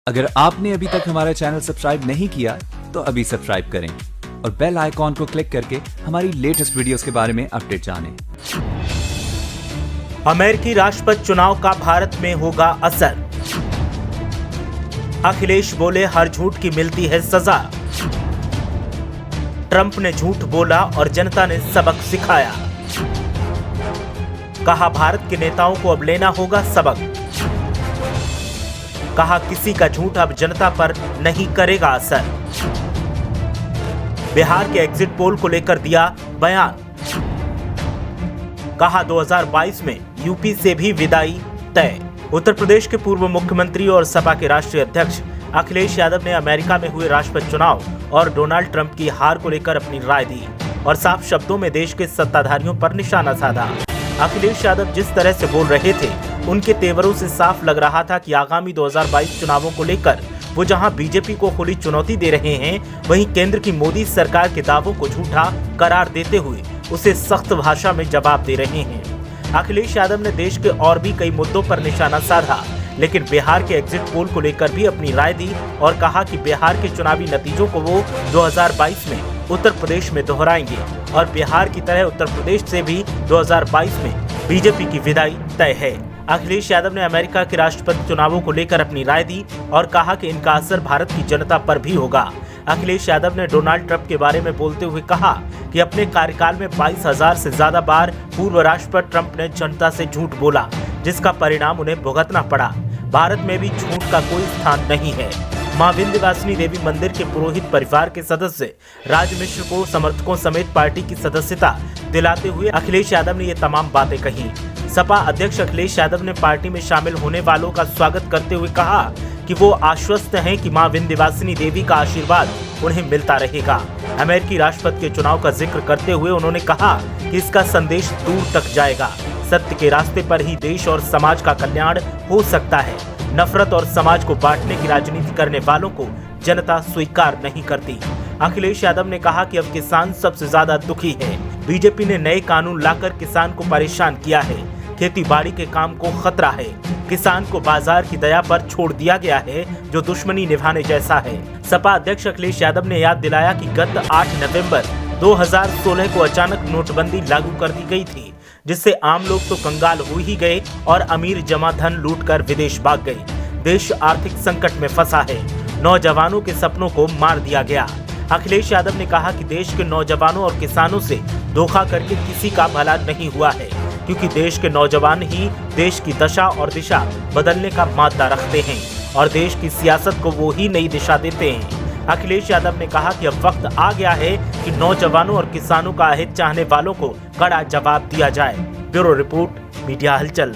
अगर आपने अभी तक हमारा चैनल सब्सक्राइब नहीं किया तो अभी सब्सक्राइब करें और बेल आइकॉन को क्लिक करके हमारी लेटेस्ट वीडियोस के बारे में अपडेट जानें। अमेरिकी राष्ट्रपति चुनाव का भारत में होगा असर। अखिलेश बोले हर झूठ की मिलती है सजा। ट्रंप ने झूठ बोला और जनता ने सबक सिखाया। कहा भारत के नेताओं को अब लेना होगा सबक। कहा किसी का झूठ अब जनता पर नहीं करेगा असर। बिहार के एग्जिट पोल को लेकर दिया बयान। कहा 2022 में यूपी से भी विदाई तय। उत्तर प्रदेश के पूर्व मुख्यमंत्री और सपा के राष्ट्रीय अध्यक्ष अखिलेश यादव ने अमेरिका में हुए राष्ट्रपति चुनाव और डोनाल्ड ट्रंप की हार को लेकर अपनी राय दी और साफ शब्दों में देश के सत्ताधारियों पर निशाना साधा। अखिलेश यादव जिस तरह से बोल रहे थे, उनके तेवरों से साफ लग रहा था कि आगामी 2022 चुनावों को लेकर वो जहां बीजेपी को खुली चुनौती दे रहे हैं, वहीं केंद्र की मोदी सरकार के दावों को झूठा करार देते हुए उसे सख्त भाषा में जवाब दे रहे हैं। अखिलेश यादव ने देश के और भी कई मुद्दों पर निशाना साधा, लेकिन बिहार के एग्जिट पोल को लेकर भी अपनी राय दी और कहा कि बिहार के चुनावी नतीजों को वो 2022 में उत्तर प्रदेश में दोहराएंगे और बिहार की तरह उत्तर प्रदेश से भी 2022 में बीजेपी की विदाई तय है। अखिलेश यादव ने अमेरिका के राष्ट्रपति चुनावों को लेकर अपनी राय दी और कहा कि इनका असर भारत की जनता पर भी होगा। अखिलेश यादव ने डोनाल्ड ट्रंप के बारे में बोलते हुए कहा कि अपने कार्यकाल में 22,000 से ज्यादा बार पूर्व राष्ट्रपति ट्रंप ने जनता से झूठ बोला, जिसका परिणाम उन्हें भुगतना पड़ा। भारत में भी झूठ का कोई स्थान नहीं है। मां विंध्यवासिनी देवी मंदिर के पुरोहित परिवार के सदस्य राज मिश्र को समर्थकों समेत पार्टी की सदस्यता दिलाते हुए अखिलेश यादव ने ये तमाम बातें कही। सपा अध्यक्ष अखिलेश यादव ने पार्टी में शामिल होने वालों का स्वागत करते हुए कहा कि वो आश्वस्त हैं कि मां विंध्यवासिनी देवी का आशीर्वाद उन्हें मिलता रहेगा। अमेरिकी राष्ट्रपति के चुनाव का जिक्र करते हुए उन्होंने कहा कि इसका संदेश दूर तक जाएगा। सत्य के रास्ते पर ही देश और समाज का कल्याण हो सकता है। नफरत और समाज को बांटने की राजनीति करने वालों को जनता स्वीकार नहीं करती। अखिलेश यादव ने कहा कि अब किसान सबसे ज्यादा दुखी है। बीजेपी ने नए कानून लाकर किसान को परेशान किया है। खेती बाड़ी के काम को खतरा है। किसान को बाजार की दया पर छोड़ दिया गया है, जो दुश्मनी निभाने जैसा है। सपा अध्यक्ष अखिलेश यादव ने याद दिलाया कि गत 8 नवंबर 2016 को अचानक नोटबंदी लागू कर दी गई थी, जिससे आम लोग तो कंगाल हो ही गए और अमीर जमा धन लूटकर विदेश भाग गए। देश आर्थिक संकट में फंसा है। नौजवानों के सपनों को मार दिया गया। अखिलेश यादव ने कहा कि देश के नौजवानों और किसानों से धोखा करके किसी का भला नहीं हुआ है, क्योंकि देश के नौजवान ही देश की दशा और दिशा बदलने का मादा रखते हैं और देश की सियासत को वो ही नई दिशा देते हैं। अखिलेश यादव ने कहा कि अब वक्त आ गया है कि नौजवानों और किसानों का हित चाहने वालों को कड़ा जवाब दिया जाए। ब्यूरो रिपोर्ट, मीडिया हलचल।